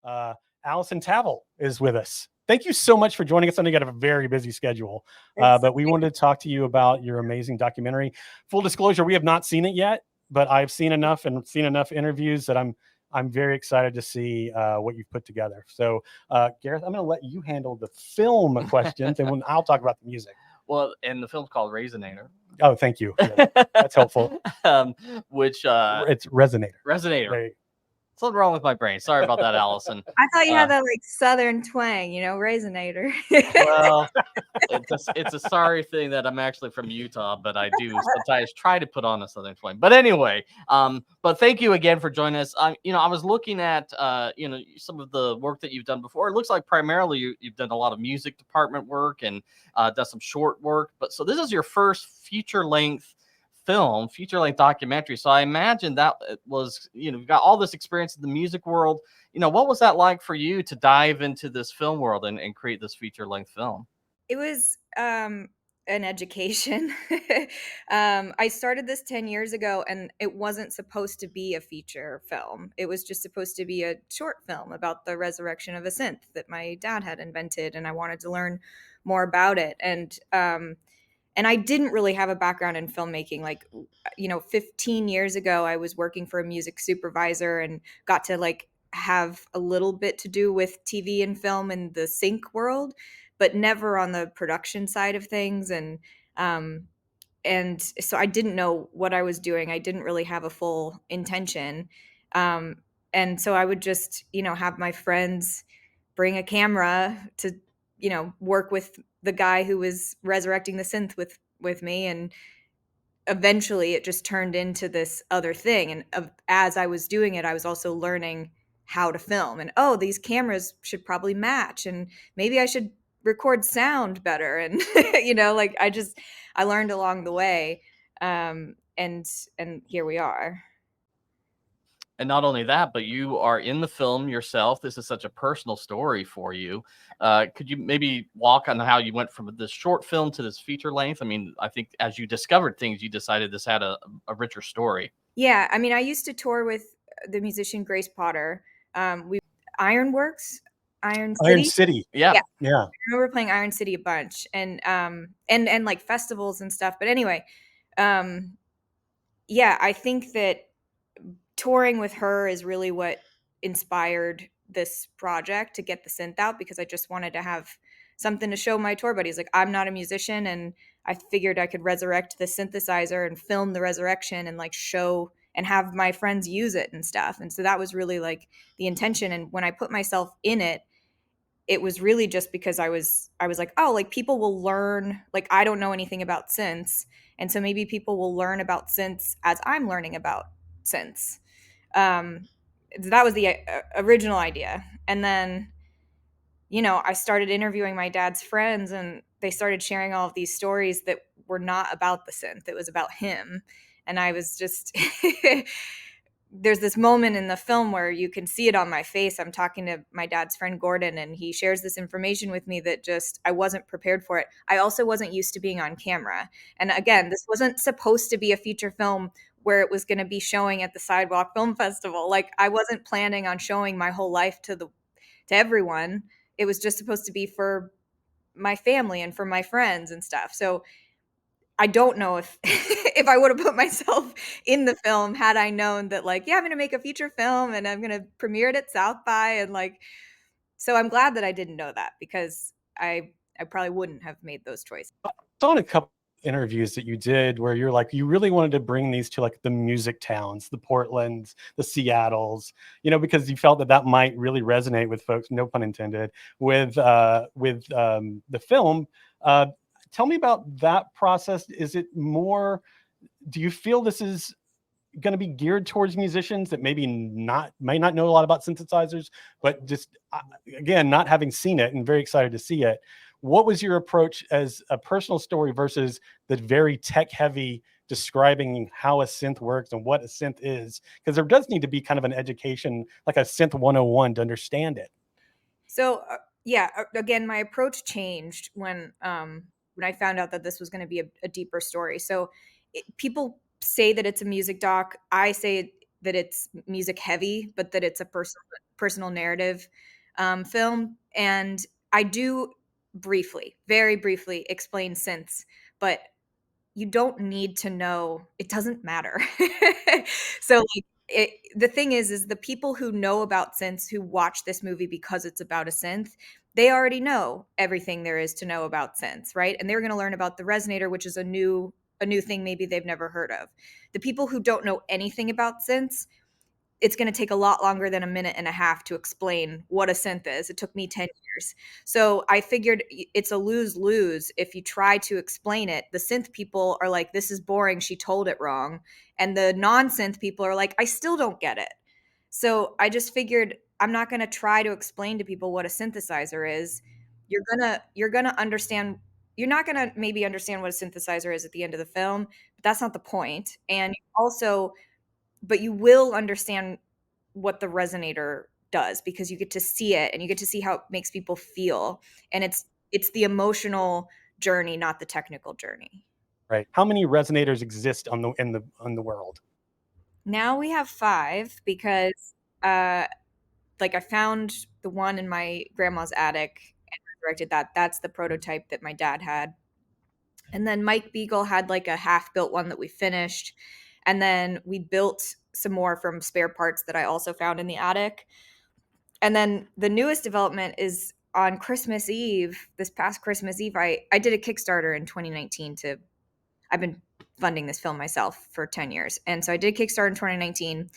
Uh, Alison Tavel is with us. Thank you so much for joining us. I know you got a very busy schedule, but we wanted to talk to you about your amazing documentary. Full disclosure, we have not seen it yet, but I've seen enough and seen enough interviews that I'm very excited to see what you've put together. So, Gareth, I'm going to let you handle the film questions, and I'll talk about the music. Well, and the film's called Resynator. Oh, thank you. Yeah, that's helpful. Which It's Resynator. Resynator. Something wrong with my brain. Sorry about that, Allison. I thought you had that like Southern twang, Resynator. Well, it's a sorry thing that I'm actually from Utah, but I do sometimes try to put on a Southern twang. But anyway, but thank you again for joining us. I was looking at some of the work that you've done before. It looks like primarily you've done a lot of music department work and done some short work. But so this is your first feature length documentary. So I imagine that was, you've got all this experience in the music world. What was that like for you to dive into this film world and create this feature length film? It was an education. I started this 10 years ago, and it wasn't supposed to be a feature film. It was just supposed to be a short film about the resurrection of a synth that my dad had invented, and I wanted to learn more about it. And I didn't really have a background in filmmaking. 15 years ago, I was working for a music supervisor and got to have a little bit to do with TV and film in the sync world, but never on the production side of things. And so I didn't know what I was doing. I didn't really have a full intention. And so I would just, have my friends bring a camera to, work with the guy who was resurrecting the synth with me. And eventually it just turned into this other thing. And as I was doing it, I was also learning how to film. And, these cameras should probably match. And maybe I should record sound better. And, I learned along the way. And here we are. And not only that, but you are in the film yourself. This is such a personal story for you. Could you maybe walk on how you went from this short film to this feature length? I mean, I think as you discovered things, you decided this had a richer story. Yeah. I mean, I used to tour with the musician Grace Potter. Ironworks, Iron City. Yeah. I remember playing Iron City a bunch, and like festivals and stuff. But anyway, I think that touring with her is really what inspired this project to get the synth out, because I just wanted to have something to show my tour buddies. Like, I'm not a musician, and I figured I could resurrect the synthesizer and film the resurrection and show and have my friends use it and stuff. And so that was really the intention. And when I put myself in it, it was really just because I was like, people will learn, I don't know anything about synths. And so maybe people will learn about synths as I'm learning about synths. That was the original idea. And then, I started interviewing my dad's friends, and they started sharing all of these stories that were not about the synth. It was about him. And I was just, there's this moment in the film where you can see it on my face. I'm talking to my dad's friend, Gordon, and he shares this information with me that just, I wasn't prepared for it. I also wasn't used to being on camera. And again, this wasn't supposed to be a feature film where it was going to be showing at the Sidewalk Film Festival. I wasn't planning on showing my whole life to everyone. It was just supposed to be for my family and for my friends and stuff. So I don't know if if I would have put myself in the film had I known that I'm going to make a feature film and I'm going to premiere it at South by, and so I'm glad that I didn't know that, because I probably wouldn't have made those choices. I saw in a couple interviews that you did where you're you really wanted to bring these to the music towns, the Portlands, the Seattles, because you felt that might really resonate with folks, no pun intended, with the film. Tell me about that process. Is it more, do you feel this is going to be geared towards musicians that may not know a lot about synthesizers, but just, again, not having seen it and very excited to see it? What was your approach as a personal story versus the very tech heavy describing how a synth works and what a synth is? Because there does need to be kind of an education, like a synth 101, to understand it. So again, my approach changed when I found out that this was going to be a deeper story. So people say that it's a music doc. I say that it's music heavy, but that it's a personal narrative film. And I do briefly, very briefly explain synths, but you don't need to know. It doesn't matter. So like the thing is the people who know about synths, who watch this movie because it's about a synth, they already know everything there is to know about synths, right? And they're going to learn about the Resynator, which is a new thing maybe they've never heard of. The people who don't know anything about synths, it's going to take a lot longer than a minute and a half to explain what a synth is. It took me 10 years. So I figured it's a lose-lose if you try to explain it. The synth people are like, this is boring, she told it wrong. And the non-synth people are like, I still don't get it. So I just figured I'm not going to try to explain to people what a synthesizer is. You're going to understand. You're not going to maybe understand what a synthesizer is at the end of the film, but that's not the point. And also, but you will understand what the Resynator does, because you get to see it and you get to see how it makes people feel. And it's the emotional journey, not the technical journey. Right. How many Resynators exist on the world? Now we have 5 because like I found the one in my grandma's attic and resurrected that. That's the prototype that my dad had. And then Mike Beagle had like a half-built one that we finished. And then we built some more from spare parts that I also found in the attic. And then the newest development is on Christmas Eve, this past Christmas Eve, I did a Kickstarter in 2019 I've been funding this film myself for 10 years. And so I did Kickstarter in 2019.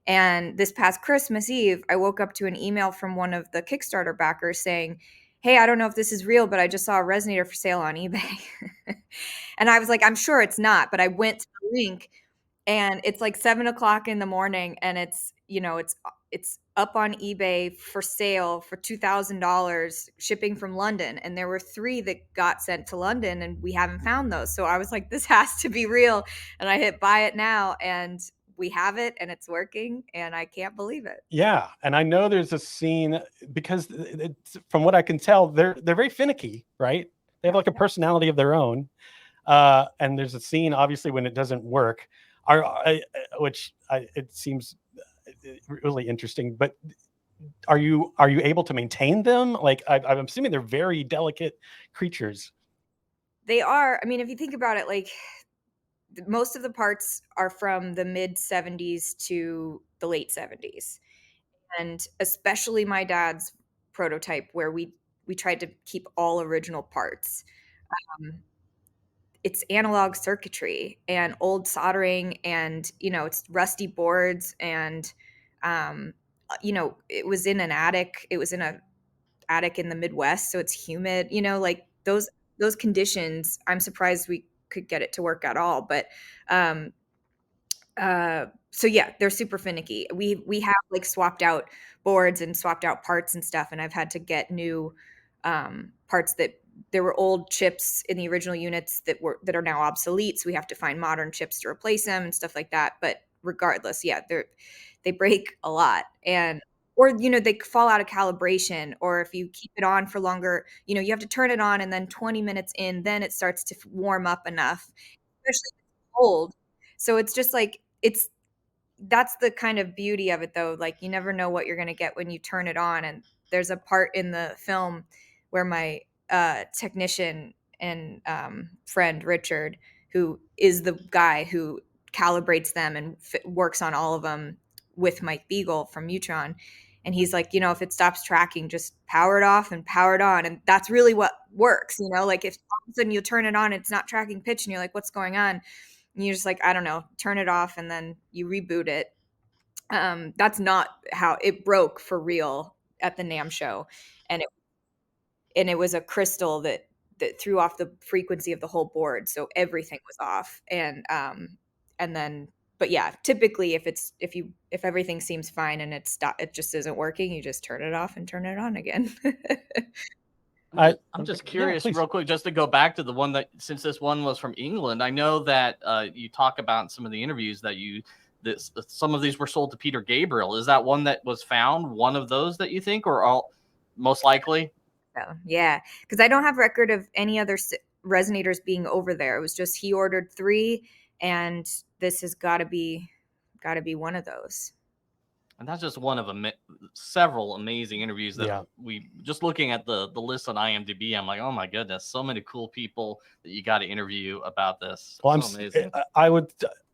And this past Christmas Eve, I woke up to an email from one of the Kickstarter backers saying, hey, I don't know if this is real, but I just saw a Resynator for sale on eBay. And I was like, I'm sure it's not. But I went to the link, and it's like 7:00 in the morning, and it's up on eBay for sale for $2,000, shipping from London. And there were 3 that got sent to London, and we haven't found those. So I was like, this has to be real. And I hit buy it now, and we have it, and it's working, and I can't believe it. Yeah, and I know there's a scene, because from what I can tell, they're very finicky, right? They have like a personality of their own. And there's a scene, obviously, when it doesn't work, it seems really interesting. But are you able to maintain them? Like, I'm assuming they're very delicate creatures. They are. I mean, if you think about it, like most of the parts are from the mid 70s to the late 70s. And especially my dad's prototype, where we tried to keep all original parts. Um, it's analog circuitry and old soldering, and it's rusty boards, and it was in an attic. It was in a attic in the Midwest, so it's humid. Like those conditions. I'm surprised we could get it to work at all. But um, so yeah, they're super finicky. We have like swapped out boards and swapped out parts and stuff, and I've had to get new parts that there were old chips in the original units that are now obsolete, so we have to find modern chips to replace them and stuff like that. But regardless, yeah, they break a lot. And or they fall out of calibration, or if you keep it on for longer, you have to turn it on, and then 20 minutes in, then it starts to warm up enough, especially if it's cold. So it's just like that's the kind of beauty of it, though. Like, you never know what you're going to get when you turn it on. And there's a part in the film where my technician and friend Richard, who is the guy who calibrates them and works on all of them with Mike Beagle from Mutron, and he's like, if it stops tracking, just power it off and power it on. And that's really what works. Like, if all of a sudden you turn it on, it's not tracking pitch, and you're like, what's going on? And you're just like, I don't know, turn it off, and then you reboot it. That's not how it broke for real at the NAMM show. And it was a crystal that threw off the frequency of the whole board, so everything was off. And then, but yeah, typically if everything seems fine and it just isn't working, you just turn it off and turn it on again. I'm just curious, please. real quick, just to go back to the one that, since this one was from England, I know that you talk about in some of the interviews that some of these were sold to Peter Gabriel. Is that one that was found one of those that you think, or all most likely? So, yeah, because I don't have record of any other Resynators being over there. It was just he ordered 3, and this has got to be got to be one of those. And that's just one of several amazing interviews that we just looking at the list on IMDb. I'm like, oh my goodness, so many cool people that you got to interview about this. Well, so amazing.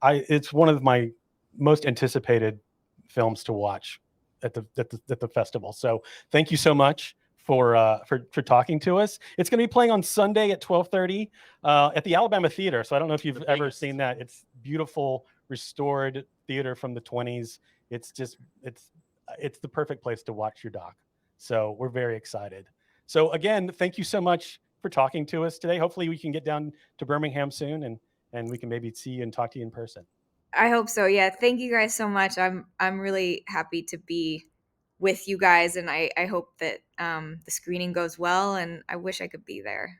It's one of my most anticipated films to watch at the festival. So thank you so much for talking to us. It's going to be playing on Sunday at 12:30 at the Alabama Theater. So I don't know if you've ever seen that. It's beautiful, restored theater from the 20s. It's the perfect place to watch your doc. So we're very excited. So again, thank you so much for talking to us today. Hopefully we can get down to Birmingham soon and we can maybe see you and talk to you in person. I hope so. Yeah. Thank you guys so much. I'm really happy to be with you guys, and I hope that the screening goes well, and I wish I could be there.